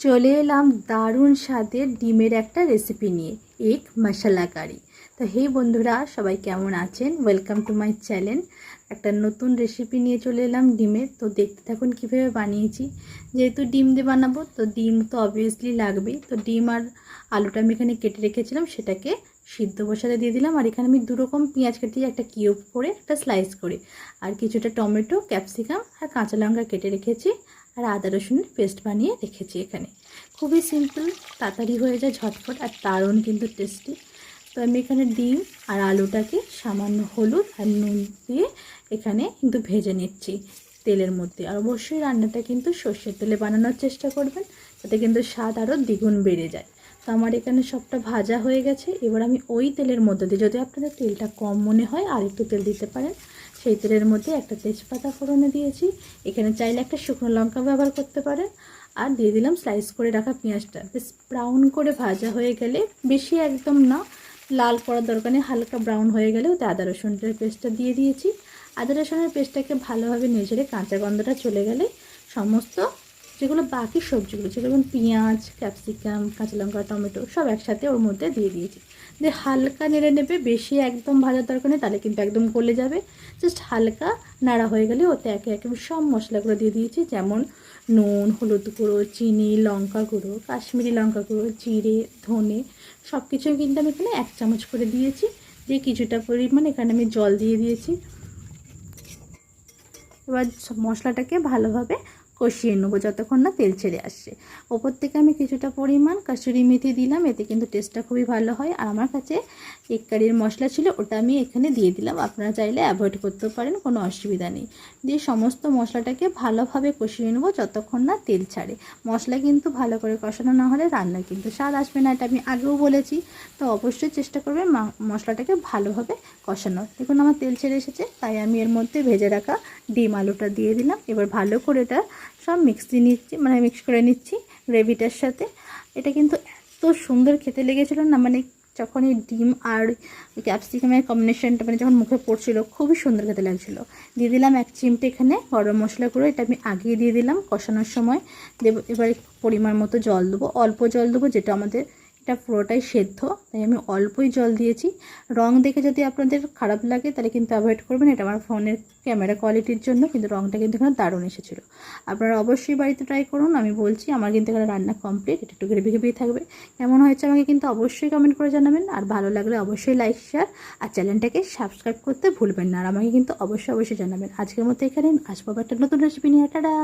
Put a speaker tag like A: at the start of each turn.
A: চলে এলাম দারুণ স্বাদের ডিমের একটা রেসিপি নিয়ে, এগ মশলা কারি। তো হে বন্ধুরা, সবাই কেমন আছেন? Welcome to my channel. একটা নতুন রেসিপি নিয়ে চলে এলাম ডিমের। তো দেখতে থাকুন কীভাবে বানিয়েছি। যেহেতু ডিম দিয়ে বানাবো, তো ডিম তো অবভিয়াসলি লাগবেই। তো ডিম আর আলুটা আমি এখানে কেটে রেখেছিলাম, সেটাকে সিদ্ধ বসাতে দিয়ে দিলাম। আর এখানে আমি দুরকম পেঁয়াজ কেটে, একটা কিউব করে, একটা স্লাইস করে, আর কিছুটা টমেটো, ক্যাপসিকাম আর কাঁচা লঙ্কা কেটে রেখেছি, আর আদা রসুনের পেস্ট বানিয়ে রেখেছি। এখানে খুবই সিম্পল, তাড়াতাড়ি হয়ে যায়, ঝটফট, আর দারুণ কিন্তু টেস্টি। তো আমি এখানে ডিম আর আলুটাকে সামান্য হলুদ আর নুন দিয়ে এখানে কিন্তু ভেজে নিচ্ছি তেলের মধ্যে। আর অবশ্যই রান্নাটা কিন্তু সর্ষের তেলে বানানোর চেষ্টা করবেন, তাতে কিন্তু স্বাদ আরও দ্বিগুণ বেড়ে যায়। তো আমার এখানে সবটা ভাজা হয়ে গেছে। এবার আমি ওই তেলের মধ্যে দিয়ে, যদি আপনাদের তেলটা কম মনে হয় আর একটু তেল দিতে পারেন, সেই তেলের মধ্যে একটা তেজপাতা ফোড়নে দিয়েছি। এখানে চাইলে একটা শুকনো লঙ্কা ব্যবহার করতে পারেন। আর দিয়ে দিলাম স্লাইস করে রাখা পেঁয়াজটা। বেশ ব্রাউন করে ভাজা হয়ে গেলে, বেশি একদম না লাল করার দরকার নেই, হালকা ব্রাউন হয়ে গেলে ওতে আদা রসুনের পেস্টটা দিয়ে দিয়েছি। আদা রসুনের পেস্টটাকে ভালোভাবে নেড়ে কাঁচা গন্ধটা চলে গেলে সমস্ত যেগুলো বাকি সবজিগুলো, যেগুলো পেঁয়াজ, ক্যাপসিকাম, কাঁচা লঙ্কা, টমেটো সব একসাথে ওর মধ্যে দিয়ে দিয়েছি। দিয়ে হালকা নেড়ে নেবে, বেশি একদম ভাজার দরকার নেই, তাহলে কিন্তু একদম গলে যাবে। জাস্ট হালকা নাড়া হয়ে গেলে ওতে একে একে সব মশলাগুলো দিয়ে দিয়েছি, যেমন নুন, হলুদ গুঁড়ো, চিনি, লঙ্কা গুঁড়ো, কাশ্মীরি লঙ্কা গুঁড়ো, জিরে, ধনে, সব কিছুই কিন্তু আমি এখানে 1 চামচ করে দিয়েছি। দিয়ে কিছুটা পরিমাণ এখানে আমি জল দিয়ে দিয়েছি। এবার মশলাটাকে ভালোভাবে কষিয়ে নেবো যতক্ষণ না তেল ছেড়ে আসছে। ওপর থেকে আমি কিছুটা পরিমাণ কাসুরি মেথি দিলাম, এতে কিন্তু টেস্টটা খুবই ভালো হয়। আর আমার কাছে এগ কারির মশলা ছিল, ওটা আমি এখানে দিয়ে দিলাম। আপনারা চাইলে অ্যাভয়েড করতেও পারেন, কোনো অসুবিধা নেই। দিয়ে সমস্ত মশলাটাকে ভালোভাবে কষিয়ে নেবো যতক্ষণ না তেল ছাড়ে। মশলা কিন্তু ভালো করে কষানো না হলে রান্না কিন্তু স্বাদ আসবে না, এটা আমি আগেও বলেছি। তো অবশ্যই চেষ্টা করবেন মশলাটাকে ভালোভাবে কষানোর। দেখুন আমার তেল ছেড়ে এসেছে, তাই আমি এর মধ্যে ভেজে রাখা ডিম আলুটা দিয়ে দিলাম। এবার ভালো করে এটা সব মিক্স করে নিচ্ছি গ্রেভিটার সাথে। এটা কিন্তু এত সুন্দর খেতে লেগেছিলো না, যখন এই ডিম আর ক্যাপসিকামের কম্বিনেশনটা যখন মুখে পড়ছিল, খুবই সুন্দর খেতে লাগছিলো। দিয়ে দিলাম 1 চিমটে এখানে গরম মশলা গুঁড়ো, এটা আমি আগিয়ে দিয়ে দিলাম কষানোর সময়। এবার পরিমাণ মতো জল দেবো, অল্প জল দেবো, যেটা আমাদের এটা পুরোটাই সেদ্ধ, তাই আমি অল্পই জল দিয়েছি। রং দেখে যদি আপনাদের খারাপ লাগে তাহলে কিন্তু অ্যাভয়েড করবেন, এটা আমার ফোনের ক্যামেরা কোয়ালিটির জন্য, কিন্তু রংটা কিন্তু এখানে দারুণ এসেছিলো। আপনারা অবশ্যই বাড়িতে ট্রাই করুন। আমি বলছি আমার কিন্তু এখানে রান্না কমপ্লিট। এটা একটু গ্রেভি থাকবে। কেমন হয়েছে আমাকে কিন্তু অবশ্যই কমেন্ট করে জানাবেন। আর ভালো লাগলে অবশ্যই লাইক, শেয়ার আর চ্যানেলটাকে সাবস্ক্রাইব করতে ভুলবেন না। আর আমাকে কিন্তু অবশ্যই জানাবেন। আজকের মতো এখানে আসবো একটা নতুন রেসিপি নিয়ে। টাটা।